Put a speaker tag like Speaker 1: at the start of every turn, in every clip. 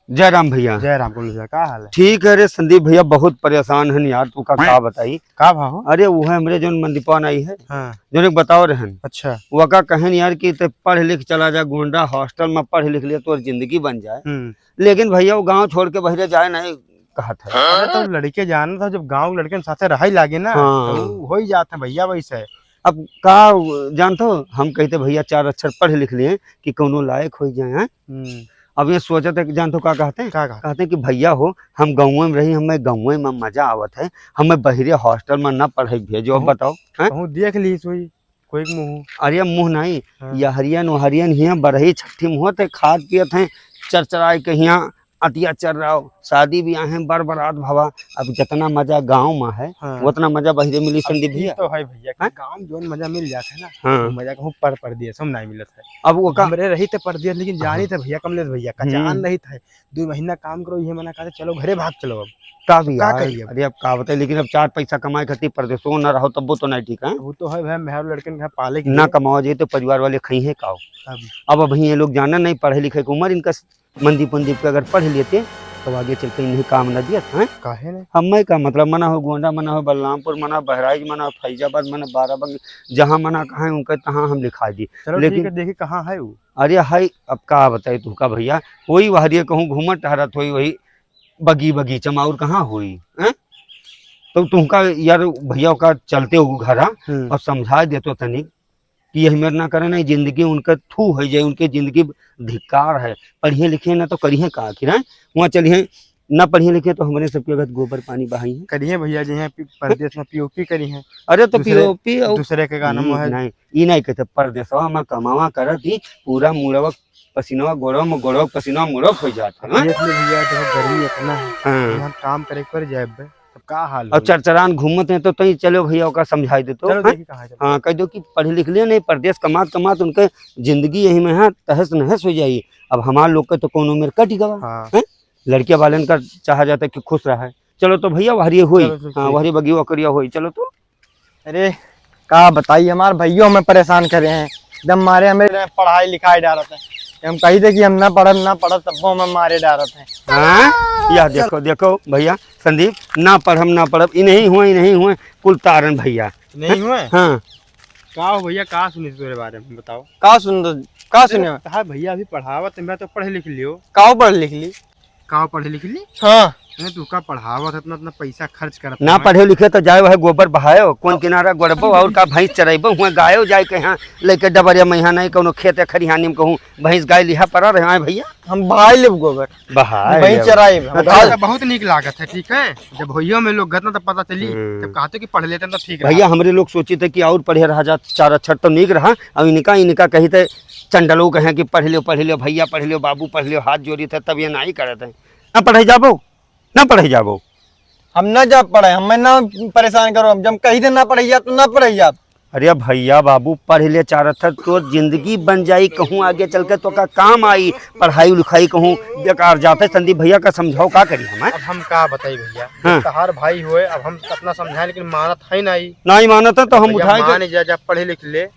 Speaker 1: जय राम भैया।
Speaker 2: जय राम भैया, का हाल है?
Speaker 1: ठीक है रे संदीप भैया, बहुत परेशान है यार, तू का बताई।
Speaker 2: का भाव?
Speaker 1: अरे वो है हमरे जो मंदीपान आई है,
Speaker 2: हाँ।
Speaker 1: जो एक बताओ रहन।
Speaker 2: अच्छा।
Speaker 1: वो का कहन यार कि ते पढ़ लिख चला जा गोंडा हॉस्टल में, पढ़ लिख लिया तो जिंदगी बन जाए। लेकिन भैया वो गाँव छोड़ के बहरे जाए नहीं कहा था।
Speaker 2: अरे तो लड़के जाना था, जब गाँव लड़के के साथ रह लागे ना तो हो ही जाता भैया वैसे।
Speaker 1: अब का जानते हो, हम कहते भैया 4 अक्षर पढ़ लिख लिए कि कोनो लायक हो जाए। अब ये सोचा था कि जानते हो का कहते हैं, कहते हैं कि भैया हो हम गाँव में रही, हमें गाँव में मजा आवत है, हमें बहरे हॉस्टल में न पढ़े भेजो। अब बताओ
Speaker 2: देख ली कोई मुँह? अरे
Speaker 1: मुँह नहीं, या हरियन हरियन हिया बरही छठी मुँह थे, खाद पियत हैं चरचराए के हिया अतिया चल रहा हो, शादी भी आए हैं बर बरात भवा। अब जितना मजा गाँव में है उतना मजा बहरे मिली संदीप भैया।
Speaker 2: तो है भैया, गाँव जो मजा मिल जाता है ना, मजा कहूँ पर दिया सब नहीं मिलता है।
Speaker 1: अब वो
Speaker 2: हमरे रही थे पर दिया, लेकिन जानी थे भैया कमलेश भैया का जान रही था 2 महीना काम करो, ये मना कहते चलो घरे भाग चलो। अब
Speaker 1: का भी क्या करिए? अरे अब का बताए, लेकिन अब 4 पैसा कमाए खातिर परदेशों न रहो तब वो तो नहीं ठीक है।
Speaker 2: वो तो है भाई, मेहर लड़के ने पाले
Speaker 1: ना कमाओ जाए तो परिवार वाले खाई है काओ। अब ये लोग जाना नहीं, पढ़े लिखे की उम्र इनका मंदीप पे अगर पढ़ लेते तो आगे चल के इन्हें काम न दिया था।
Speaker 2: काहे ने?
Speaker 1: हमें का मतलब मना हो गोंडा, मना हो बलरामपुर, मना बहराइच, मना फैजाबाद, मना बाराबंकी, जहाँ मना कहा उनका तहाँ हम लिखा दी।
Speaker 2: लेकिन देखिए कहाँ है वो?
Speaker 1: अरे हाई अब का बताए तू का भैया, वही वहरिया कहूँ घूमत टहरत हुई, वही बगी बगीचा में और कहाँ हुई है। तो तुमका यार भैया का चलते हो घर और समझा देते तनिक कि यही मेरे ना करे ना, जिंदगी उनका थू है जाए, उनके जिंदगी धिक्कार है। पढ़िए लिखे ना तो करिए का आखिर है, वहाँ चलिए ना पढ़िए लिखे तो हमारे सबके अगर गोबर पानी बहाई है
Speaker 2: करिए भैया जी हैं परदेश में पीओपी करी है।
Speaker 1: अरे तो पीओपी
Speaker 2: दूसरे के गाना में
Speaker 1: नहीं, ये नहीं कहते परदेशवा में कमावा करत ही पूरा मुड़वा पसीना गोड़वा पसीना मुड़व हो जाता है।
Speaker 2: भैया देखो गर्मी इतना है, हम काम करे पर जाए का हाल।
Speaker 1: और चरचरान घूमते हैं तो तई चलो भैया का समझा दे तो हाँ कह दो कि पढ़े लिख लिए नहीं, परदेश कमात कमात उनके जिंदगी यही में है तहस नहस हो जाइए। अब हमारे लोग के तो कोनो मेरे कट गवा। लड़किया वाले का चाहा जाता है कि खुश रहा है। चलो तो भैया वहरी हुई, हाँ वहरी बगिया करिया हुई, चलो तो।
Speaker 2: अरे का बताइए, हमारे भैया हमें परेशान करे हैं एकदम, मारे हमें पढ़ाई लिखाई डालते हैं, हम कही थे कि हम ना पढ़ब तब हमें मारे डालते हैं।
Speaker 1: यह देखो देखो भैया संदीप, ना पढ़ब इ नहीं हुए कुल तारन भैया
Speaker 2: नहीं हुए।
Speaker 1: हाँ
Speaker 2: का हो भैया, का सुनी तेरे बारे में बताओ? का सुने कहा भैया अभी पढ़ावत मैं तो पढ़े लिख लियो। का पढ़ लिख ली? का पढ़े लिख ली? हाँ तू का पढ़ावत इतना इतना पैसा खर्च कर
Speaker 1: ना पढ़े लिखे तो जाए वह गोबर बहायो, कौन किनारा गोड़बो और का भैंस चराइबो, हुआ गायो जाए के यहाँ लेके डबरिया में यहाँ नहीं कोनो खेत खरिहानी में कहूँ भैंस गाय लिहा पड़ा रहे भैया।
Speaker 2: हम बहाई लेब गोबर,
Speaker 1: बहाई
Speaker 2: भैंस चराई बहुत निक लागत है। ठीक है, जब भैया में लोग गतना तब पता चली, तब कहते कि पढ़ लेते तो ठीक
Speaker 1: भैया। हमरे लोग सोची थे कि और पढ़े रहा जा 4 अक्षर तो निक रहा, और इनका कही थे चंडलो कहें कि पढ़ लियो भैया, पढ़ लियो बाबू, पढ़ लियो, हाथ जोड़ी थे तब ये नहीं करे थे। ना पढ़े जाबो
Speaker 2: हम ना जा पढ़े, हमें ना परेशान करो, जब कही थे ना पढ़े जा तो ना पढ़े जा।
Speaker 1: अरे भैया बाबू पढ़ ले 4 अक्षर तो जिंदगी बन जाई, कहूँ आगे चल के तो का काम आई, पढ़ाई लिखाई कहूँ बेकार जाते। संदीप भैया का समझाओ का करी हमें। अब
Speaker 2: हम का बताई भैया, तहार भाई हुए, अब हम कितना समझाए लेकिन मानत है
Speaker 1: नहीं मानत है तो हम उठाए
Speaker 2: जा पढ़े लिख ले।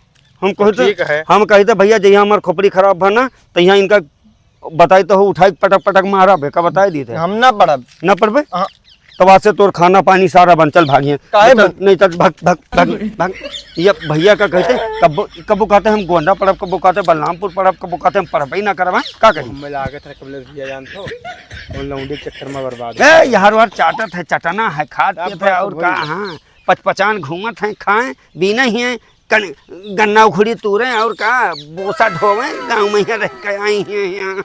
Speaker 1: हम कहते भैया जहाँ हमारे खोपड़ी खराब भरना तो यहाँ इनका बताई तो उठाई पटक मारा बेका बताए दी थे।
Speaker 2: हम ना
Speaker 1: पढ़बे तब आज से तोर खाना पानी सारा बन, चल भागिए नहीं चल भाग। ये भैया का कहते कबो कहते हम गोंडा पढ़ब, कबो कहते बलरामपुर पढ़ब, कबो कहते हम पढ़बे ही ना करब। का करी
Speaker 2: हमें लागत है कमलेश भैया जानतो और लौंडे के चक्कर में बर्बाद
Speaker 1: है। यार वार चाटत है, चटना है, खाद पीत है और का हाँ पचपचान घूमत है, खाए बीना ही है, गन्ना उखड़ी तूरे और का बोसा ढोवे, गाँव में रह के आई है यहाँ।